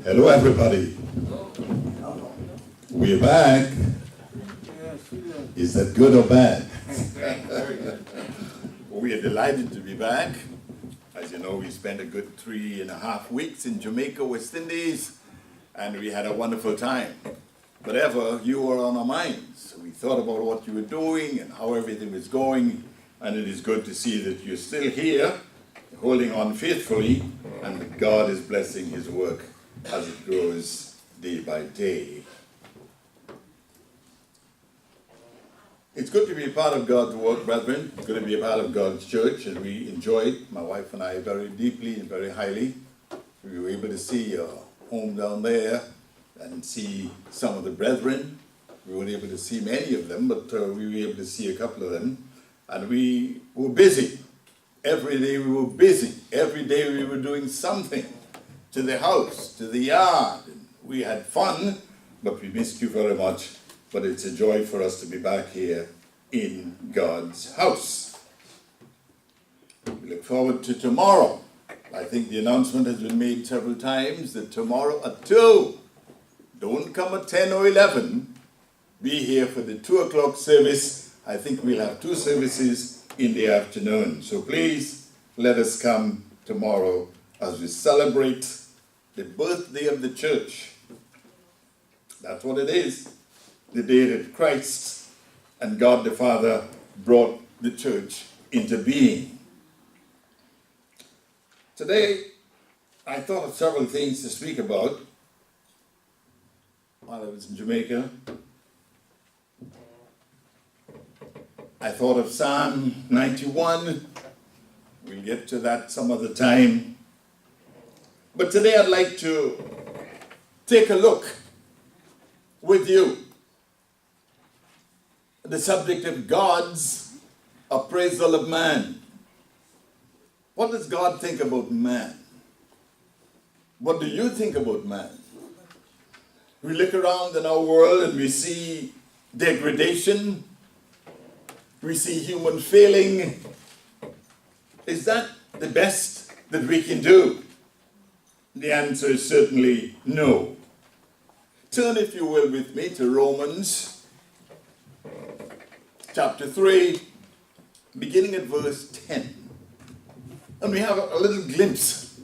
Hello, everybody. We're back. Is that good or bad? We are delighted to be back. As you know, we spent a good 3.5 weeks in Jamaica, West Indies, and we had a wonderful time. But ever, you were on our minds. We thought about what you were doing and how everything was going, and it is good to see that you're still here, holding on faithfully, and that God is blessing his work as it grows day by day. It's good to be a part of God's work, brethren. It's good to be a part of God's church, and we enjoyed, my wife and I, very deeply and very highly. We were able to see your home down there and see some of the brethren. We weren't able to see many of them, but we were able to see a couple of them. And we were busy. Every day we were busy. Every day we were doing something to the house, to the yard. We had fun, but we missed you very much. But it's a joy for us to be back here in God's house. We look forward to tomorrow. I think the announcement has been made several times that tomorrow at 2, don't come at 10 or 11, be here for the 2 o'clock service. I think we'll have 2 services in the afternoon. So please let us come tomorrow as we celebrate the birthday of the church. That's what it is. The day that Christ and God the Father brought the church into being. Today, I thought of several things to speak about while I was in Jamaica. I thought of Psalm 91. We'll get to that some other time. But today I'd like to take a look with you at the subject of God's appraisal of man. What does God think about man? What do you think about man? We look around in our world and we see degradation. We see human failing. Is that the best that we can do? The answer is certainly no. Turn, if you will, with me to Romans chapter 3, beginning at verse 10. And we have a little glimpse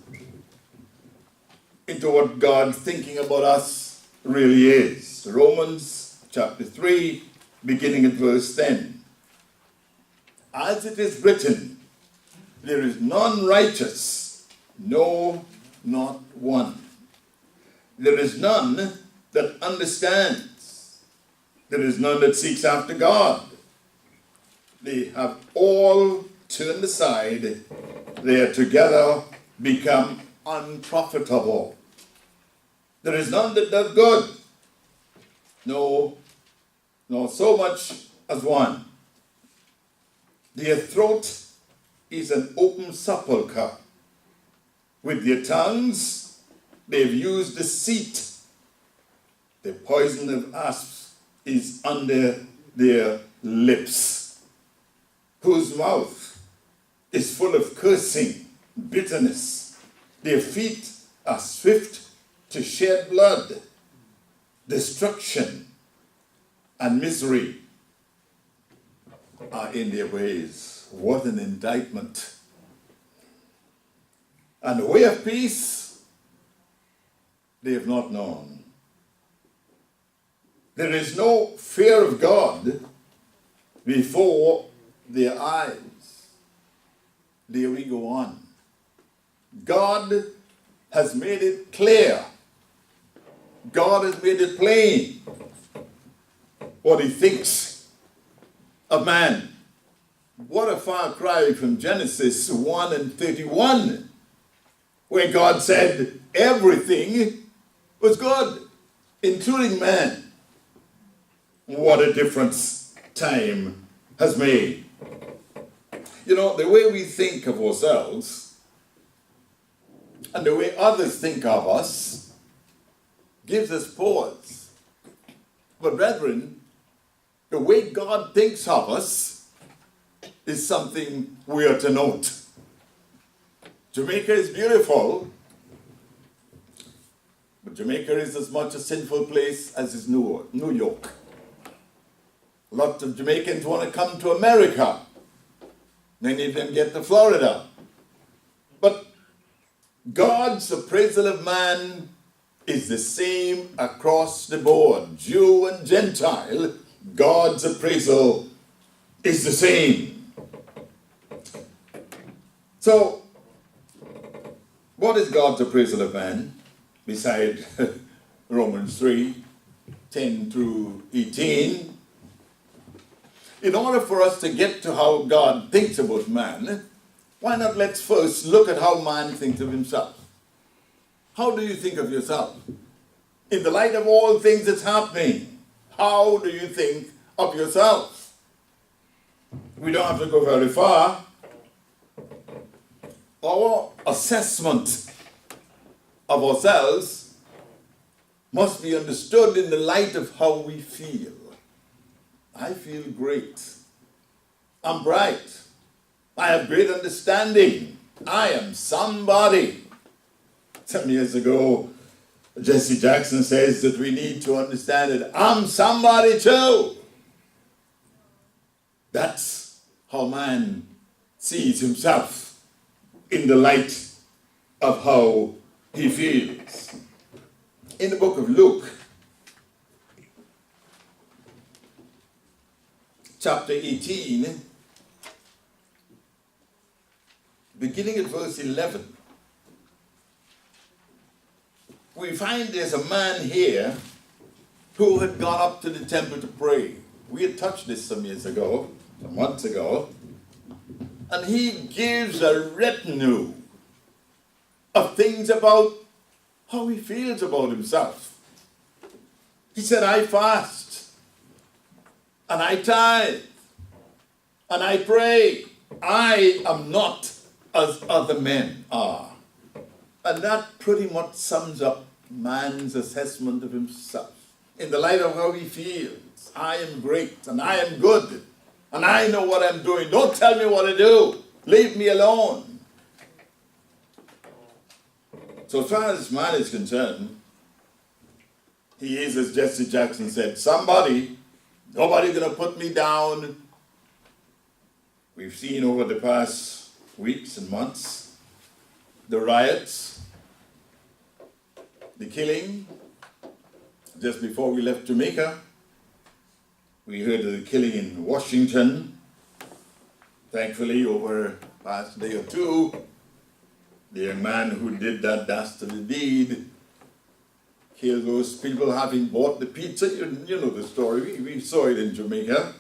into what God's thinking about us really is. Romans chapter 3, beginning at verse 10. As it is written, there is none righteous, no, not one. There is none that understands. There is none that seeks after God. They have all turned aside. They are together become unprofitable. There is none that does good. No, nor so much as one. Their throat is an open sepulchre. With their tongues, they've used deceit. The poison of asps is under their lips, whose mouth is full of cursing, bitterness. Their feet are swift to shed blood. Destruction and misery are in their ways. What an indictment. And the way of peace they have not known. There is no fear of God before their eyes. There we go on. God has made it clear. God has made it plain what he thinks of man. What a far cry from Genesis 1 and 31, where God said everything was good, including man. What a difference time has made. You know, the way we think of ourselves and the way others think of us gives us pause. But brethren, the way God thinks of us is something we are to note. Jamaica is beautiful, But Jamaica is as much a sinful place as is New York. Lots of Jamaicans want to come to America. Many of them get to Florida. But God's appraisal of man is the same across the board. Jew and Gentile, God's appraisal is the same. So, what is God's appraisal of man? Beside Romans 3:10 through 18. In order for us to get to how God thinks about man, why not let's first look at how man thinks of himself. How do you think of yourself? In the light of all things that's happening, how do you think of yourself? We don't have to go very far. Our assessment of ourselves must be understood in the light of how we feel. I feel great. I'm bright. I have great understanding. I am somebody. Some years ago, Jesse Jackson says that we need to understand that I'm somebody too. That's how man sees himself in the light of how he feels. In the book of Luke, chapter 18, beginning at verse 11, we find there's a man here who had gone up to the temple to pray. We had touched this some years ago, some months ago, and he gives a retinue of things about how he feels about himself. He said, I fast, and I tithe, and I pray. I am not as other men are. And that pretty much sums up man's assessment of himself. In the light of how he feels, I am great, and I am good, and I know what I'm doing. Don't tell me what to do. Leave me alone. So as far as man is concerned, he is, as Jesse Jackson said, somebody. Nobody's going to put me down. We've seen over the past weeks and months the riots, the killing. Just before we left Jamaica, we heard of the killing in Washington. Thankfully, over the past day or two, the young man who did that dastardly deed killed those people having bought the pizza. You know the story. We saw it in Jamaica.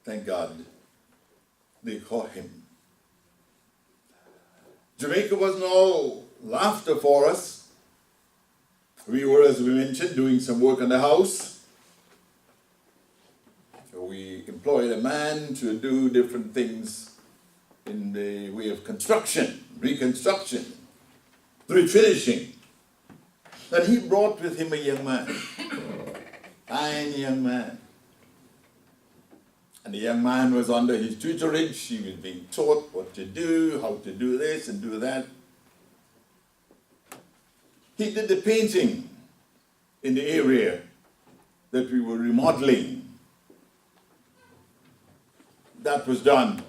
Thank God they caught him. Jamaica wasn't all laughter for us. We were, as we mentioned, doing some work on the house. So we employed a man to do different things in the way of construction, reconstruction, refinishing. And he brought with him a young man, fine young man. And the young man was under his tutorage. He was being taught what to do, how to do this and do that. He did the painting in the area that we were remodeling. That was done.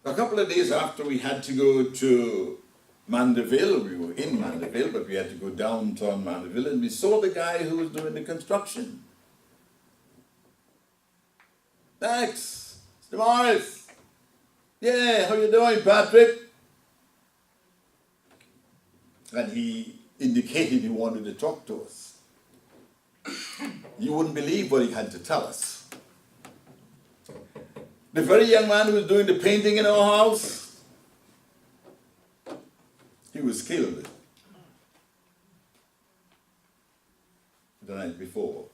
A couple of days after we had to go to Mandeville, we were in Mandeville, but we had to go downtown Mandeville, and we saw the guy who was doing the construction. Thanks, Mr. Morris. Yeah, how you doing, Patrick? And he indicated he wanted to talk to us. You wouldn't believe what he had to tell us. The very young man who was doing the painting in our house, he was killed the night before.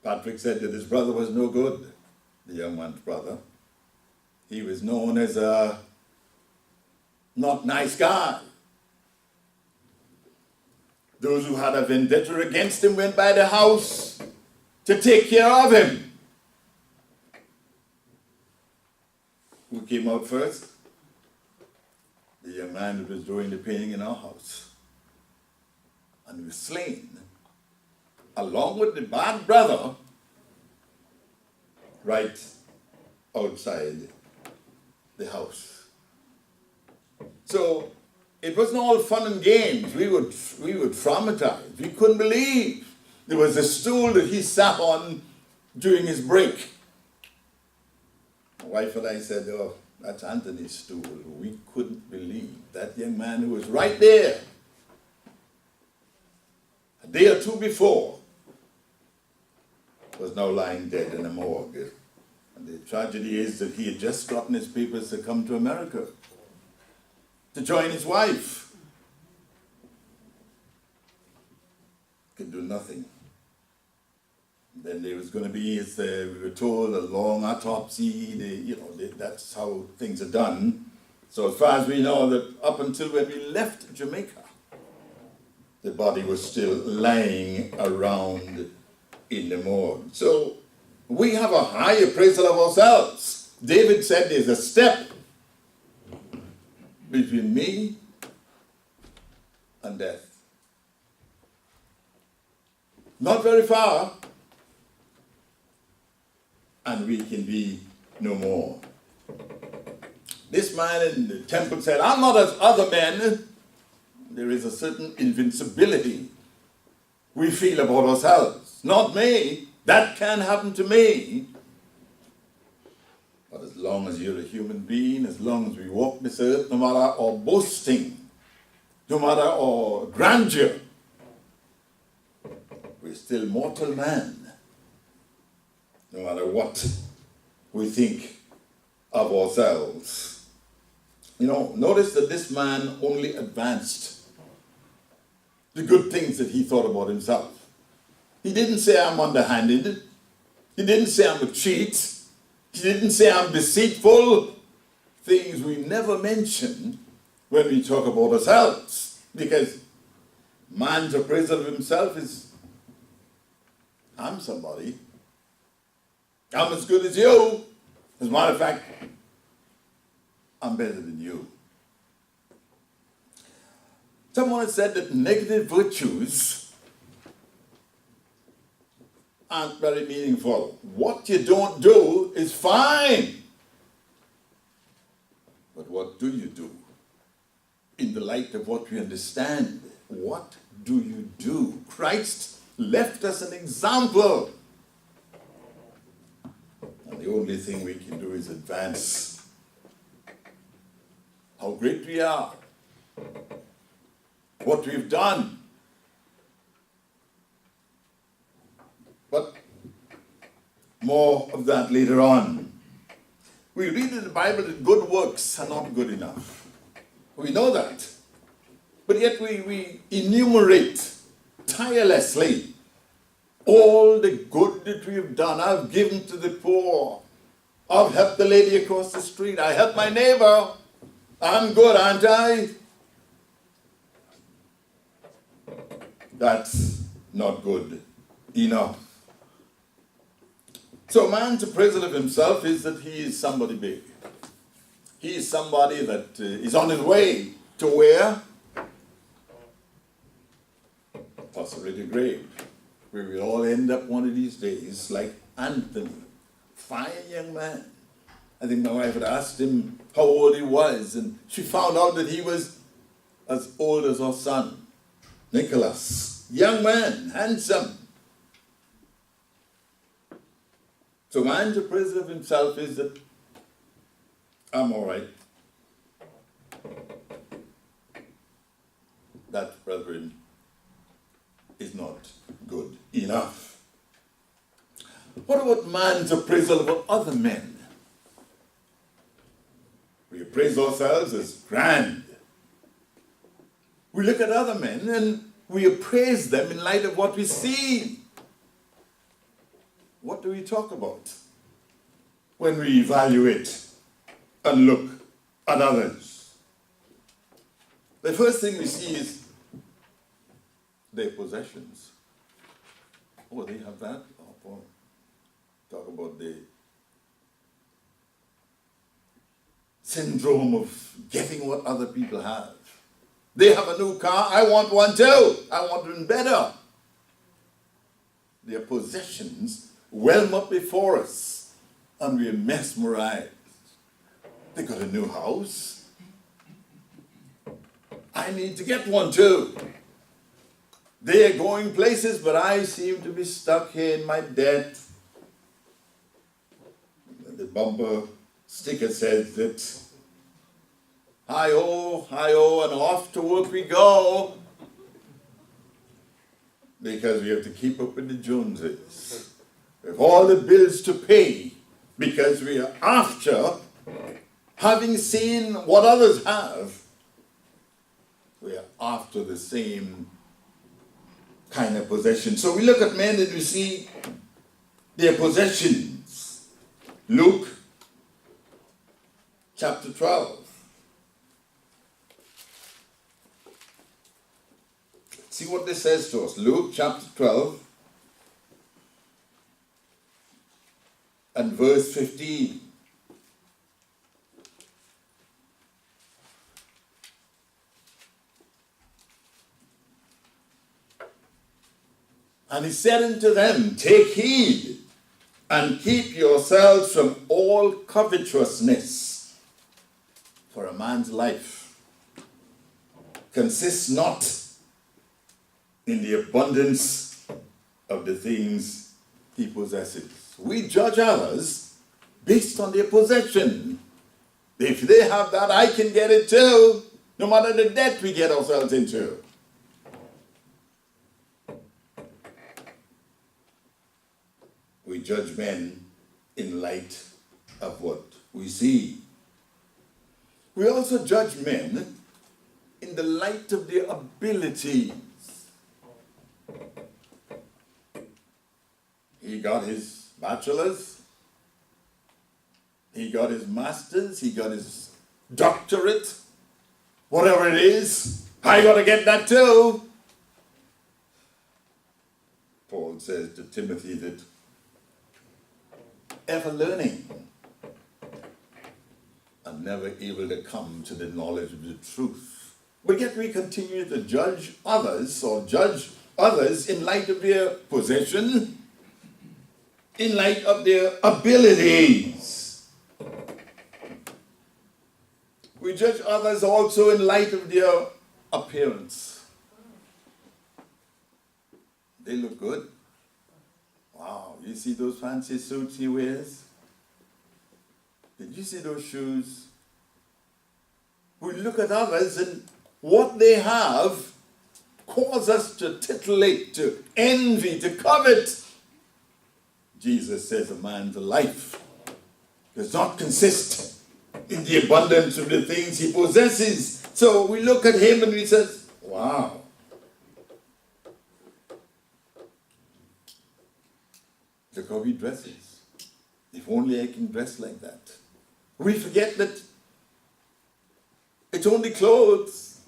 Patrick said that his brother was no good, the young man's brother. He was known as a not nice guy. Those who had a vendetta against him went by the house to take care of him. Who came out first? young man that was doing the painting in our house. And he was slain, along with the bad brother, right outside the house. So it wasn't all fun and games. We were traumatized. We couldn't believe there was a stool that he sat on during his break. My wife and I said, "Oh, that's Anthony's stool." We couldn't believe that young man who was right there a day or two before was now lying dead in a morgue. And the tragedy is that he had just gotten his papers to come to America to join his wife. Could do nothing. Then there was going to be, as we were told, a long autopsy. That's how things are done. So as far as we know, that up until when we left Jamaica, the body was still lying around in the morgue. So we have a high appraisal of ourselves. David said there's a step between me and death. Not very far, and we can be no more. This man in the temple said, "I'm not as other men." There is a certain invincibility we feel about ourselves. Not me. That can happen to me. But as long as you're a human being, as long as we walk this earth, no matter our boasting, no matter our grandeur, we're still mortal man, no matter what we think of ourselves. Notice that this man only advanced the good things that he thought about himself. He didn't say, "I'm underhanded." He didn't say, "I'm a cheat." He didn't say, "I'm deceitful." Things we never mention when we talk about ourselves. Because man's appraisal of himself is, "I'm somebody. I'm as good as you. As a matter of fact, I'm better than you." Someone has said that negative virtues aren't very meaningful. What you don't do is fine. But what do you do? In the light of what we understand, what do you do? Christ left us an example. And the only thing we can do is advance how great we are, what we've done. But more of that later on. We read in the Bible that good works are not good enough. We know that. But yet we enumerate tirelessly all the good that we have done. I've given to the poor. I've helped the lady across the street. I helped my neighbor. I'm good, aren't I? That's not good enough. So man's appraisal of himself is that he is somebody big. He is somebody that is on his way to where? Possibly the grave, where we all end up one of these days like Anthony, fine young man. I think my wife had asked him how old he was, and she found out that he was as old as our son, Nicholas. Young man, handsome. So man's appraisal of himself is that I'm all right. That, brethren, is not good enough. What about man's appraisal of other men? We appraise ourselves as grand. We look at other men and we appraise them in light of what we see. What do we talk about when we evaluate and look at others? The first thing we see is their possessions. Oh, they have that? Oh, boy. Talk about the syndrome of getting what other people have. They have a new car, I want one too. I want one better. Their possessions whelm up before us, and we're mesmerized. They got a new house. I need to get one too. They're going places, but I seem to be stuck here in my debt. The bumper sticker says that hi-oh, and off to work we go. Because we have to keep up with the Joneses. We have all the bills to pay because we are after having seen what others have. We are after the same kind of possession. So we look at men and we see their possessions. Luke chapter 12. See what this says to us. Luke chapter 12 and verse 15. And he said unto them, take heed and keep yourselves from all covetousness, for a man's life consists not in the abundance of the things he possesses. We judge others based on their possession. If they have that, I can get it too, no matter the debt we get ourselves into. We judge men in light of what we see. We also judge men in the light of their abilities. He got his bachelor's, he got his master's, he got his doctorate, whatever it is, I got to get that too. Paul says to Timothy that ever learning and never able to come to the knowledge of the truth. But yet we continue to judge others in light of their possession, in light of their abilities. We judge others also in light of their appearance. They look good. Wow, you see those fancy suits he wears? Did you see those shoes? We look at others and what they have cause us to titillate, to envy, to covet. Jesus says a man's life does not consist in the abundance of the things he possesses. So we look at him and we say, wow. Look how he dresses. If only I can dress like that. We forget that it's only clothes.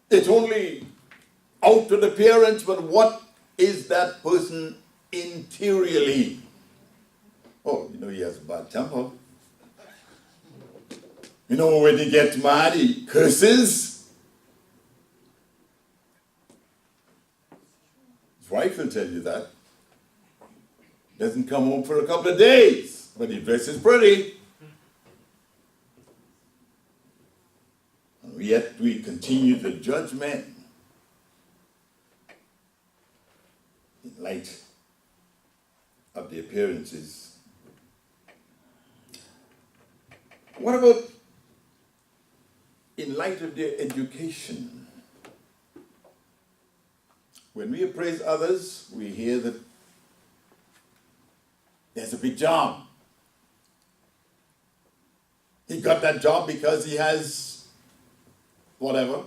It's only outward appearance, but what is that person interiorly? Oh, he has a bad temper. When he gets mad, he curses. His wife will tell you that. Doesn't come home for a couple of days, but he dresses pretty. And yet we continue to judge men in light of the appearances. What about in light of their education? When we appraise others, we hear that there's a big job. He got that job because he has whatever.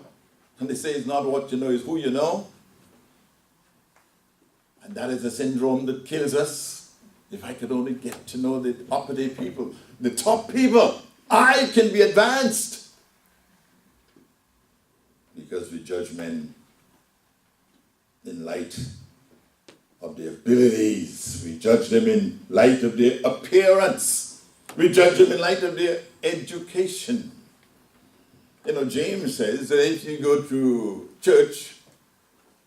And they say it's not what you know, it's who you know. And that is a syndrome that kills us. If I could only get to know the uppity people, the top people, I can be advanced. Because we judge men in light of their abilities. We judge them in light of their appearance. We judge them in light of their education. You know, James says that if you go to church,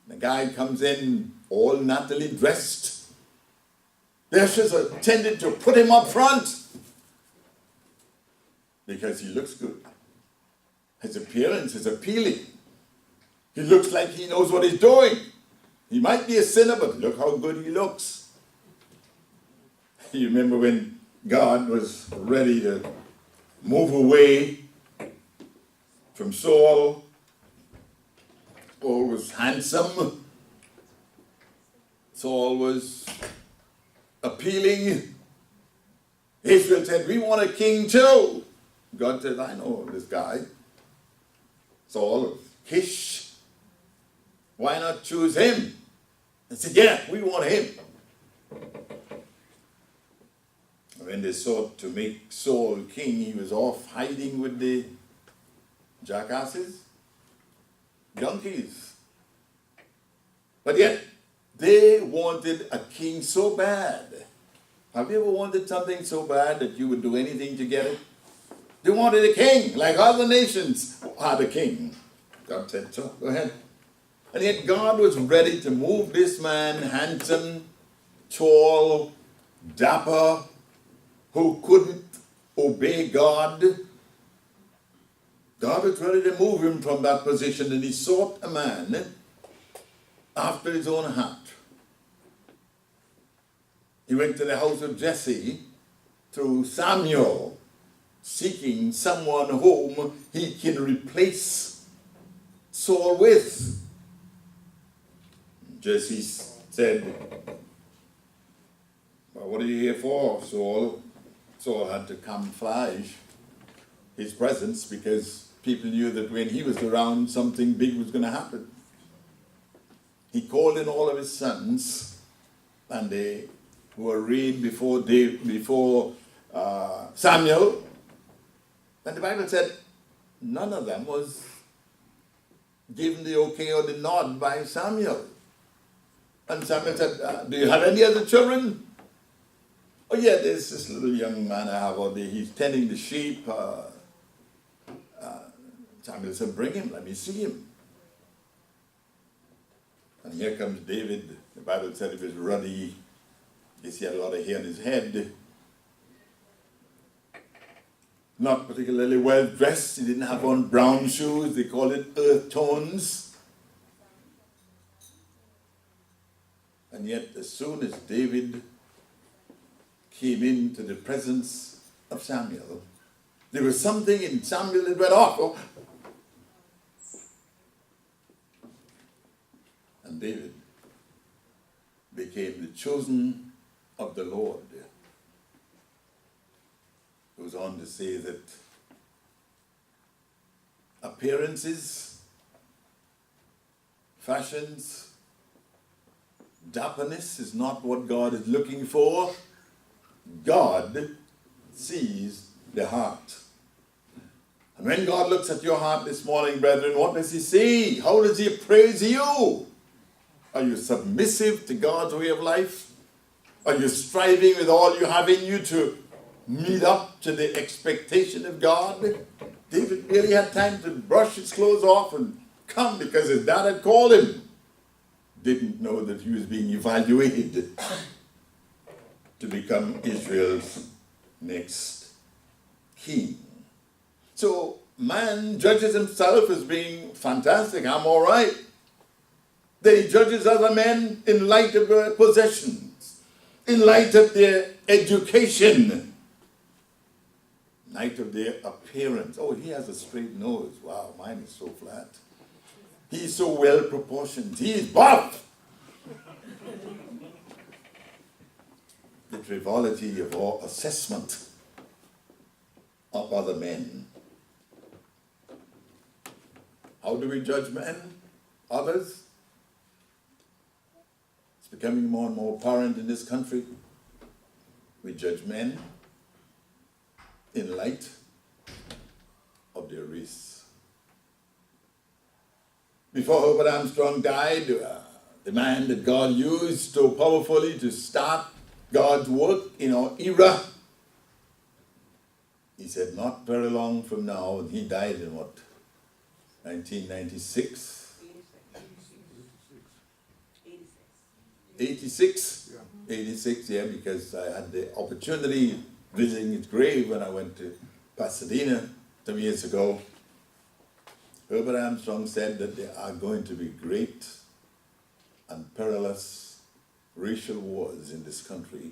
the guy comes in all nattily dressed, the ushers are tended to put him up front because he looks good. His appearance is appealing. He looks like he knows what he's doing. He might be a sinner, but look how good he looks. You remember when God was ready to move away from Saul? Saul was handsome. Saul was appealing. Israel said, we want a king too. God said, I know this guy. Saul, Kish. Why not choose him? They said, yeah, we want him. When they sought to make Saul king, he was off hiding with the jackasses, donkeys. But yet, they wanted a king so bad. Have you ever wanted something so bad that you would do anything to get it? They wanted a king, like other nations had a king. God said, so, go ahead. And yet God was ready to move this man, handsome, tall, dapper, who couldn't obey God. God was ready to move him from that position, and he sought a man after his own heart. He went to the house of Jesse through Samuel, seeking someone whom he can replace Saul with. Jesse said, well, what are you here for, Saul? Saul had to camouflage his presence because people knew that when he was around, something big was going to happen. He called in all of his sons, and they were arrayed before Samuel. And the Bible said none of them was given the okay or the nod by Samuel. And Samuel said, do you have any other children? Oh yeah, there's this little young man I have out there. He's tending the sheep. Samuel said, bring him, let me see him. And here comes David. The Bible said he was ruddy. He had a lot of hair on his head. Not particularly well dressed. He didn't have on brown shoes. They call it earth tones. And yet, as soon as David came into the presence of Samuel, there was something in Samuel that went off. And David became the chosen of the Lord. Goes on to say that appearances, fashions, dapperness is not what God is looking for. God sees the heart. And when God looks at your heart this morning, brethren, what does he see? How does he appraise you? Are you submissive to God's way of life? Are you striving with all you have in you to meet up to the expectation of God? David really had time to brush his clothes off and come because his dad had called him. Didn't know that he was being evaluated to become Israel's next king. So man judges himself as being fantastic. I'm all right. Then he judges other men in light of their possessions, in light of their education, in light of their appearance. Oh, he has a straight nose. Wow, mine is so flat. He's so well proportioned. He is buff. The frivolity of our assessment of other men. How do we judge men? Others? It's becoming more and more apparent in this country. We judge men in light of their race. Before Herbert Armstrong died, the man that God used so powerfully to start God's work in our era, He said, not very long from now, and he died in what, 1996? 86? Yeah. 86, yeah, because I had the opportunity visiting his grave when I went to Pasadena some years ago. Herbert Armstrong said that there are going to be great and perilous racial wars in this country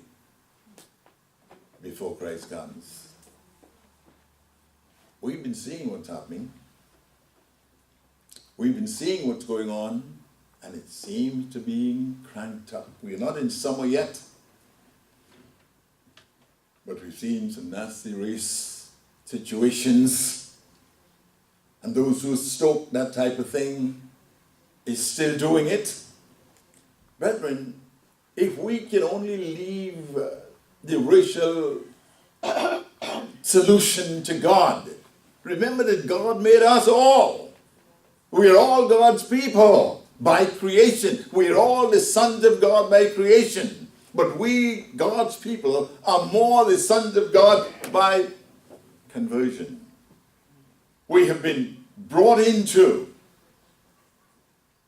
before Christ comes. We've been seeing what's happening. We've been seeing what's going on, and it seems to be cranked up. We're not in summer yet, but we've seen some nasty race situations, and those who stoke that type of thing is still doing it. Brethren, if we can only leave the racial solution to God, remember that God made us all. We are all God's people by creation. We are all the sons of God by creation. But we, God's people, are more the sons of God by conversion. We have been brought into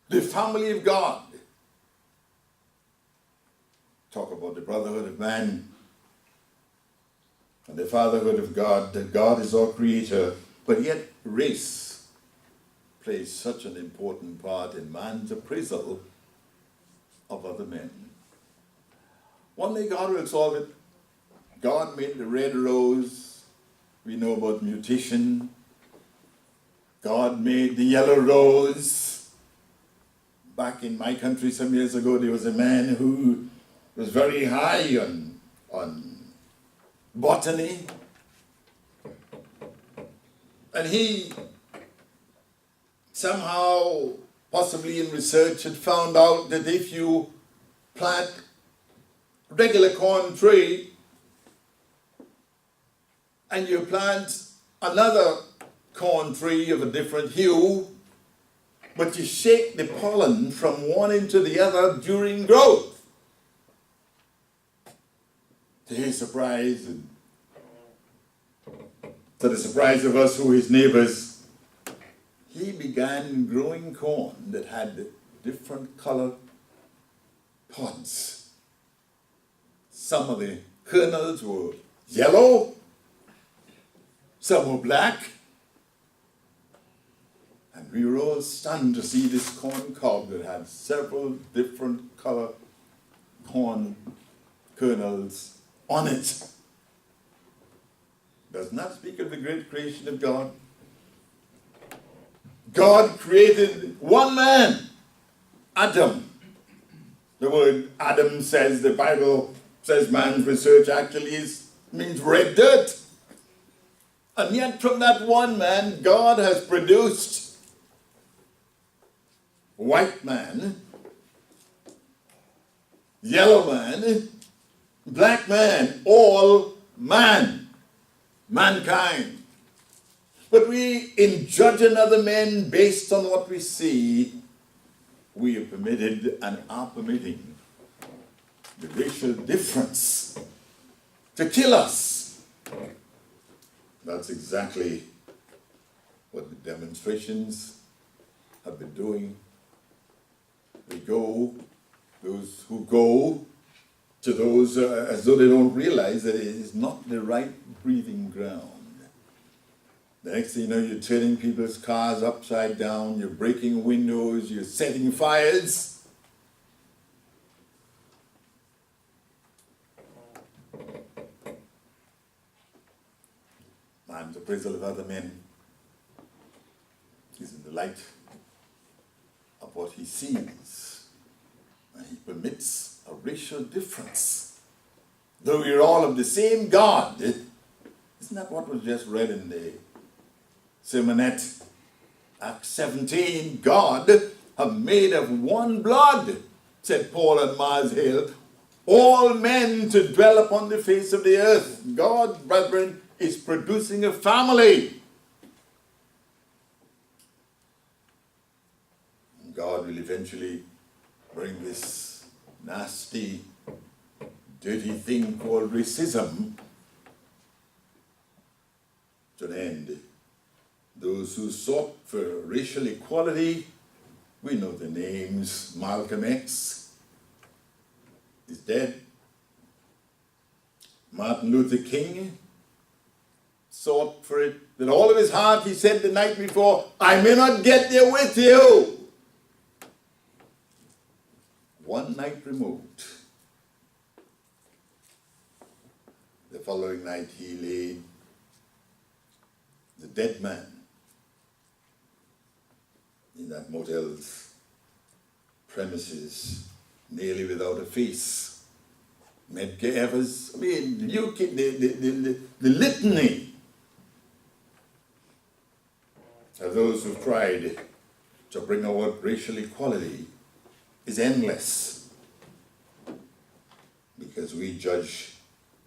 the family of God. Talk about the brotherhood of man and the fatherhood of God, that God is our creator, but yet race plays such an important part in man's appraisal of other men. One day God will solve it. God made the red rose. We know about mutation. God made the yellow rose. Back in my country some years ago, there was a man who was very high on botany. And he somehow, possibly in research, had found out that if you plant a regular corn tree and you plant another corn tree of a different hue, but you shake the pollen from one into the other during growth, to his surprise and to the surprise of us who his neighbors, he began growing corn that had different color pods. Some of the kernels were yellow, some were black, and we were all stunned to see this corn cob that had several different color corn kernels on it. Does not speak of the great creation of God. God created one man, Adam. The word Adam says, the Bible says man's research actually means red dirt. And yet from that one man, God has produced white man, yellow man, black man, all man, mankind. But we, in judging other men based on what we see, we are permitted and are permitting the racial difference to kill us. That's exactly what the demonstrations have been doing. Those who go to those as though they don't realize that it is not the right breathing ground. The next thing you know, you're turning people's cars upside down, you're breaking windows, you're setting fires. Man's appraisal of other men is in the light of what he sees. And he permits a racial difference. Though we're all of the same God. Isn't that what was just read in the sermonette? Acts 17, God have made of one blood, said Paul and Mars Hill, all men to dwell upon the face of the earth. God, brethren, is producing a family. God will eventually bring this nasty, dirty thing called racism those who sought for racial equality. We know the names. Malcolm X is dead. Martin Luther King sought for it with all of his heart. He said the night before, I may not get there with you. One night removed. The following night he laid the dead man in that motel's premises, nearly without a face. Medgar Evers, I mean, the litany of those who've tried to bring about racial equality is endless, because we judge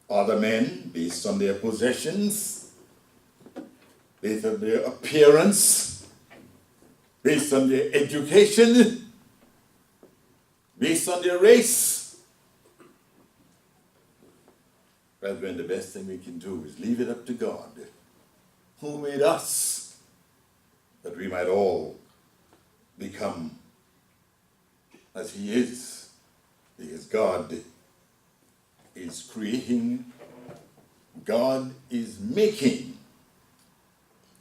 other men based on their possessions, based on their appearance, based on their education, based on their race. Brethren, the best thing we can do is leave it up to God, who made us, that we might all become as he is, because God is creating, God is making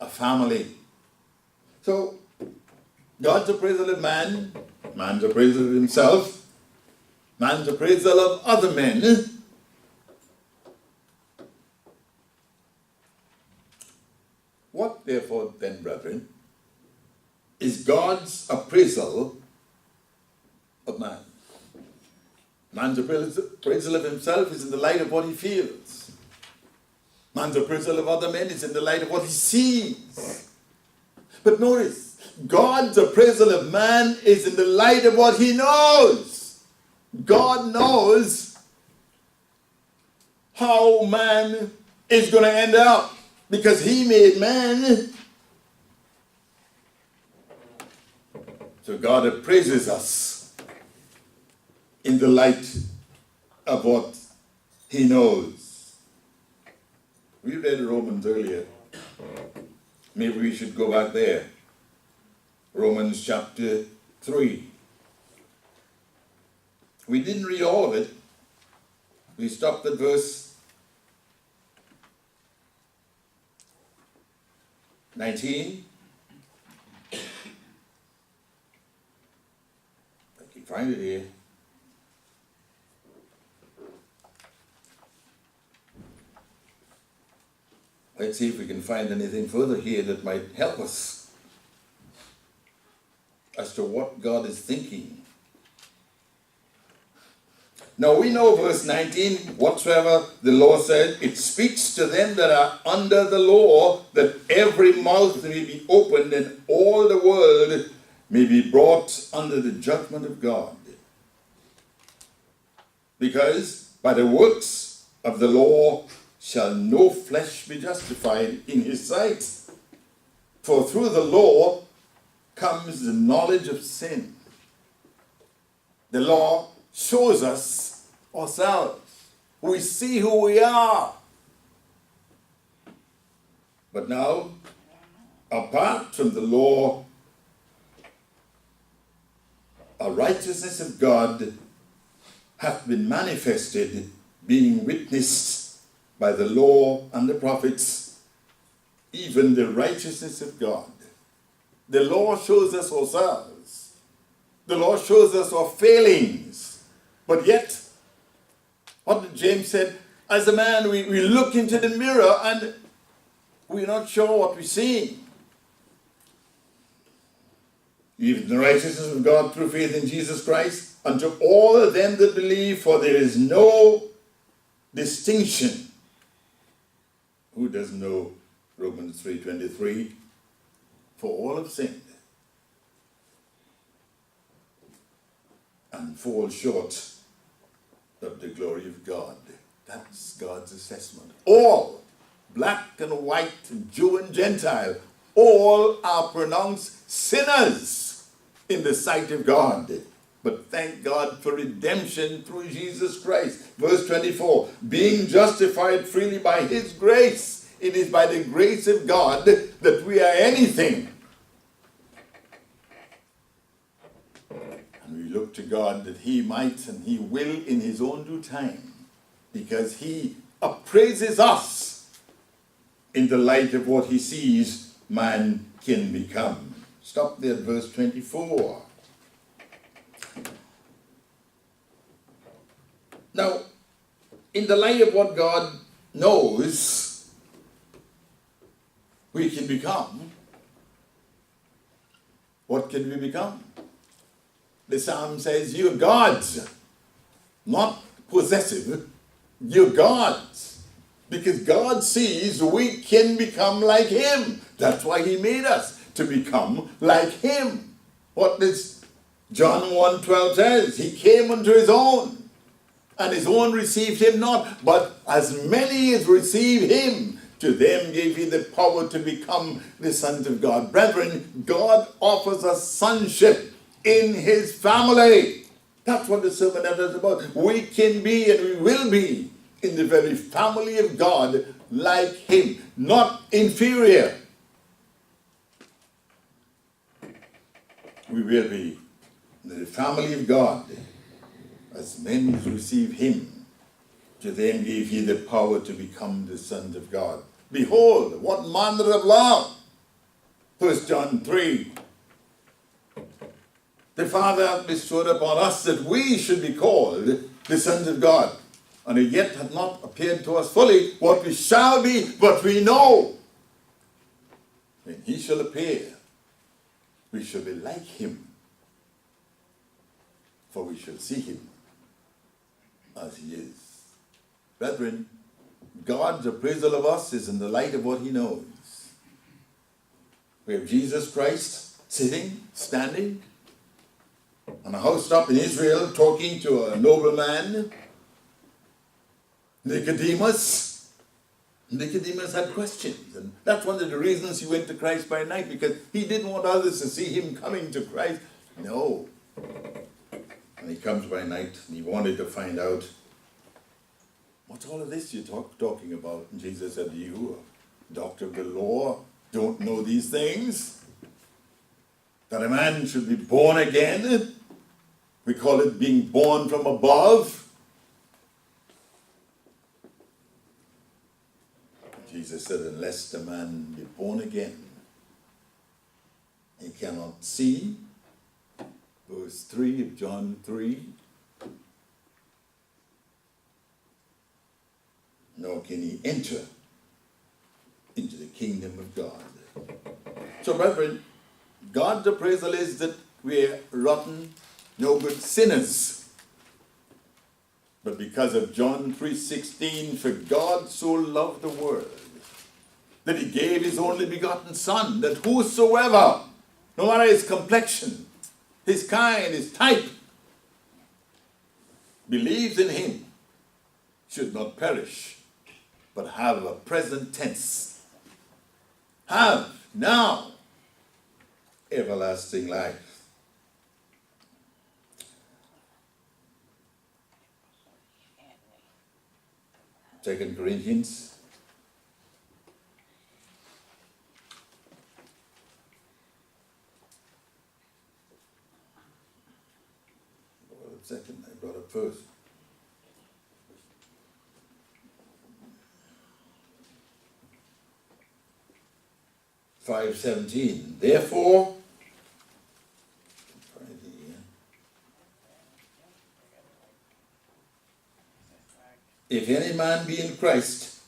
a family. So, God's appraisal of man, man's appraisal of himself, man's appraisal of other men. What, therefore, then, brethren, is God's appraisal of man? Man's appraisal of himself is in the light of what he feels. Man's appraisal of other men is in the light of what he sees. But notice, God's appraisal of man is in the light of what he knows. God knows how man is going to end up, because he made man. So God appraises us in the light of what he knows. We read Romans earlier. Maybe we should go back there. Romans chapter 3. We didn't read all of it. We stopped at verse 19. I can find it here. Let's see if we can find anything further here that might help us as to what God is thinking. Now we know verse 19, whatsoever the law said, it speaks to them that are under the law, that every mouth may be opened and all the world may be brought under the judgment of God. Because by the works of the law shall no flesh be justified in his sight. For through the law comes the knowledge of sin. The law shows us ourselves. We see who we are. But now, apart from the law, a righteousness of God hath been manifested, being witnessed by the law and the prophets, even the righteousness of God. The law shows us ourselves. The law shows us our failings. But yet, what did James said? As a man, we look into the mirror and we're not sure what we see. Even the righteousness of God through faith in Jesus Christ, unto all of them that believe, for there is no distinction. Who doesn't know Romans 3:23? For all have sinned and fall short of the glory of God. That's God's assessment. All, black and white, Jew and Gentile, all are pronounced sinners in the sight of God. But thank God for redemption through Jesus Christ. Verse 24, being justified freely by his grace It is by the grace of God that we are anything. And we look to God that he might and he will in his own due time, because he appraises us in the light of what he sees man can become. Stop there at verse 24. Now, in the light of what God knows we can become, what can we become? The psalm says, you're gods, not possessive, you're gods. Because God sees we can become like him. That's why he made us, to become like him. What does John 1:12 says? He came unto his own, and his own received him not. But as many as received him, to them gave he the power to become the sons of God. Brethren, God offers us sonship in his family. That's what the sermon is about. We can be and we will be in the very family of God like him, not inferior. We will be in the family of God. As many as receive him, to them gave he the power to become the sons of God. Behold, what manner of love. 1 John 3. The Father hath bestowed upon us that we should be called the sons of God. And it yet hath not appeared to us fully what we shall be, but we know. When he shall appear, we shall be like him, for we shall see him as he is. Brethren, God's appraisal of us is in the light of what he knows. We have Jesus Christ sitting, standing on a housetop in Israel, talking to a nobleman, Nicodemus. Nicodemus had questions, and that's one of the reasons he went to Christ by night, because he didn't want others to see him coming to Christ. No. And he comes by night, and he wanted to find out, what's all of this you're talking about? And Jesus said, you, a doctor of the law, don't know these things? That a man should be born again? We call it being born from above. Jesus said, unless the man be born again, he cannot see. Verse 3 of John 3. Nor can he enter into the kingdom of God. So, brethren, God's appraisal is that we're rotten, no good sinners. But because of John 3:16, for God so loved the world, that he gave his only begotten Son, that whosoever, no matter his complexion, his kind, his type, believes in him, should not perish, but have a present tense. Have now everlasting life. Second Corinthians. Second, I brought it first. (5:17). Therefore, if any man be in Christ,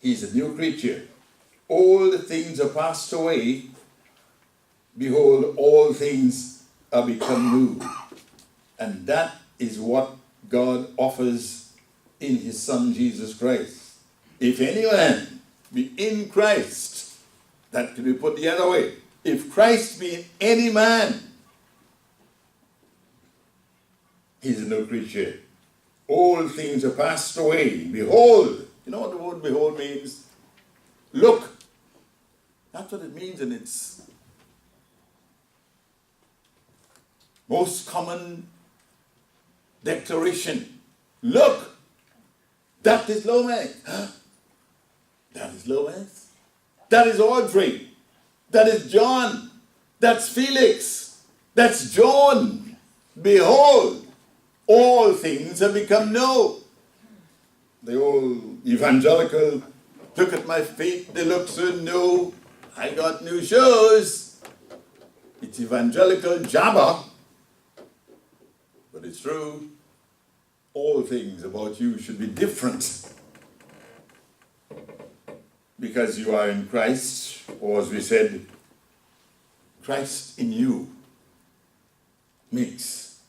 he is a new creature. All the things are passed away. Behold, all things are become new. And that is what God offers in his Son Jesus Christ. If any man be in Christ, that can be put the other way. If Christ be in any man, he's a new creature. All things are passed away. Behold. You know what the word behold means? Look. That's what it means in its most common declaration. Look. That is Lomax. Huh? That is Lomax. That is Audrey. That is John. That's Felix. That's John. Behold, all things have become new. The old evangelical, look at my feet, they look so new. I got new shoes. It's evangelical jabber. But it's true. All things about you should be different. Because you are in Christ, or as we said, Christ in you makes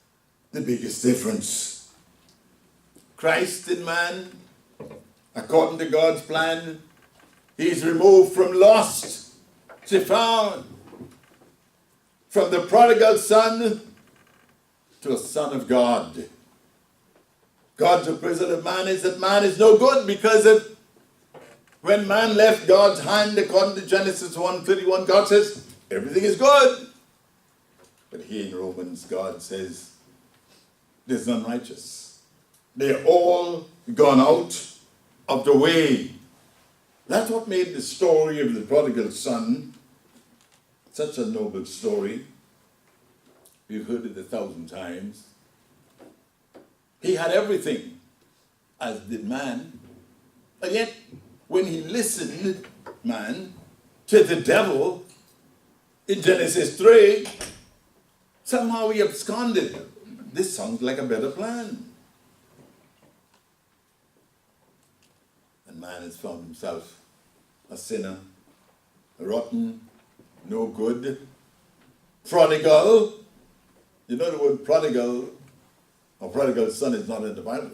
the biggest difference. Christ in man, according to God's plan, he's removed from lost to found, from the prodigal son to a son of God. God's appraisal of man is that man is no good because of when man left God's hand, according to Genesis 1:31, God says, everything is good. But here in Romans, God says, there's none righteous. They're all gone out of the way. That's what made the story of the prodigal son such a noble story. We've heard it 1,000 times. He had everything, as did man. And yet, when he listened, man, to the devil in Genesis 3, somehow he absconded. This sounds like a better plan. And man has found himself a sinner, rotten, no good, prodigal. You know the word prodigal, or prodigal son is not in the Bible.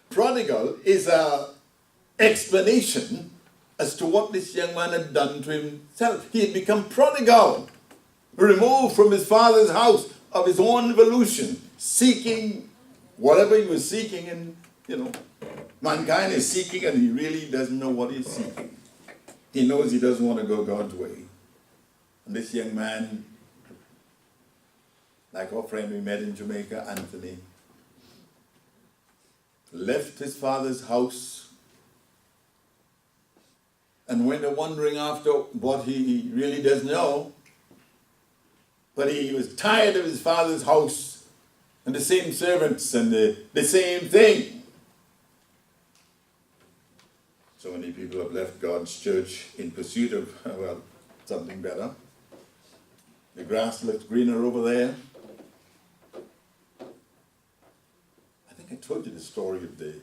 Prodigal is an explanation as to what this young man had done to himself. He had become prodigal, removed from his father's house of his own volition, seeking whatever he was seeking, and mankind is seeking and he really doesn't know what he's seeking. He knows he doesn't want to go God's way. And this young man, like our friend we met in Jamaica, Anthony, left his father's house and went wandering after what he really doesn't know. But he was tired of his father's house and the same servants and the same thing. So many people have left God's church in pursuit of, something better. The grass looks greener over there. I think I told you the story of the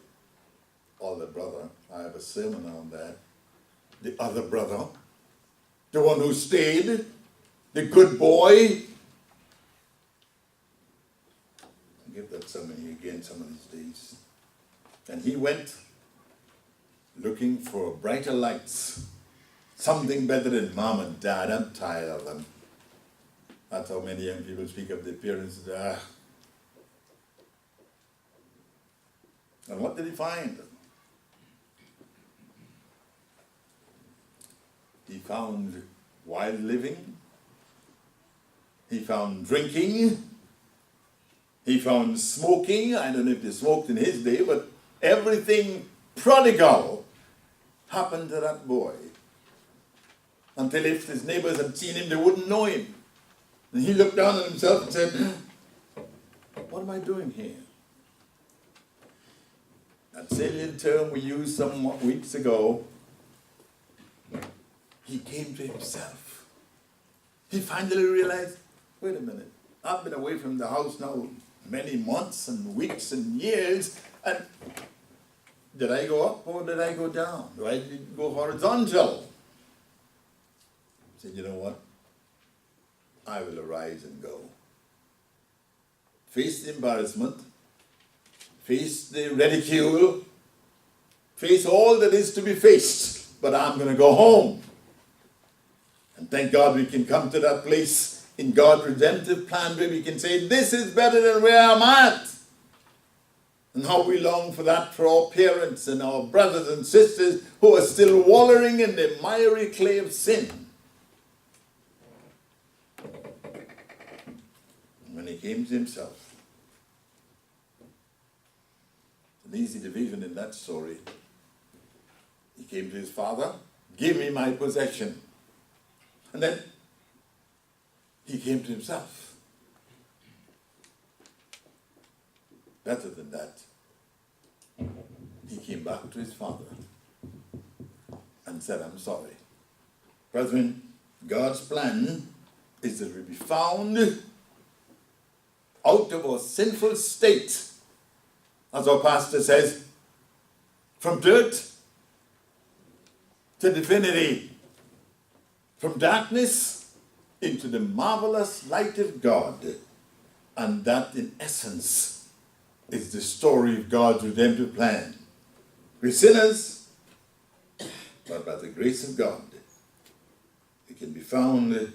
older brother. I have a sermon on that. The other brother, the one who stayed, the good boy. I'll give that sermon again some of these days. And he went looking for brighter lights, something better than mom and dad. I'm tired of them. That's how many young people speak of their parents. And what did he find? He found wild living. He found drinking. He found smoking. I don't know if they smoked in his day, but everything prodigal happened to that boy. Until if his neighbors had seen him, they wouldn't know him. And he looked down on himself and said, what am I doing here? That salient term we used some weeks ago, he came to himself. He finally realized, wait a minute, I've been away from the house now many months and weeks and years, and did I go up or did I go down? Do I go horizontal? He said, you know what? I will arise and go. Face the embarrassment, face the ridicule, face all that is to be faced, but I'm going to go home. And thank God we can come to that place in God's redemptive plan where we can say, this is better than where I'm at. And how we long for that for our parents and our brothers and sisters who are still wallowing in the miry clay of sin. And when he came to himself, it's an easy division in that story. He came to his father, give me my possession. And then he came to himself. Better than that, he came back to his father and said, I'm sorry. Brethren, God's plan is that we be found out of our sinful state, as our pastor says, from dirt to divinity, from darkness into the marvelous light of God. And that, in essence, is the story of God's redemptive plan. We're sinners, but by the grace of God, we can be found and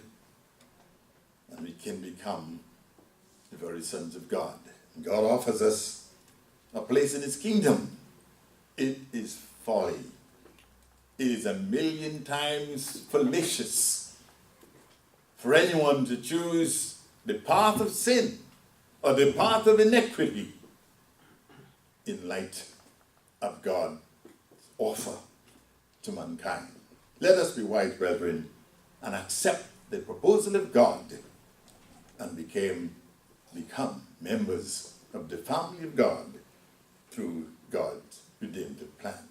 we can become the very sons of God. And God offers us a place in his kingdom. It is folly. It is a million times fallacious for anyone to choose the path of sin or the path of iniquity in light of God's offer to mankind. Let us be wise, brethren, and accept the proposal of God and become members of the family of God through God's redemptive plan.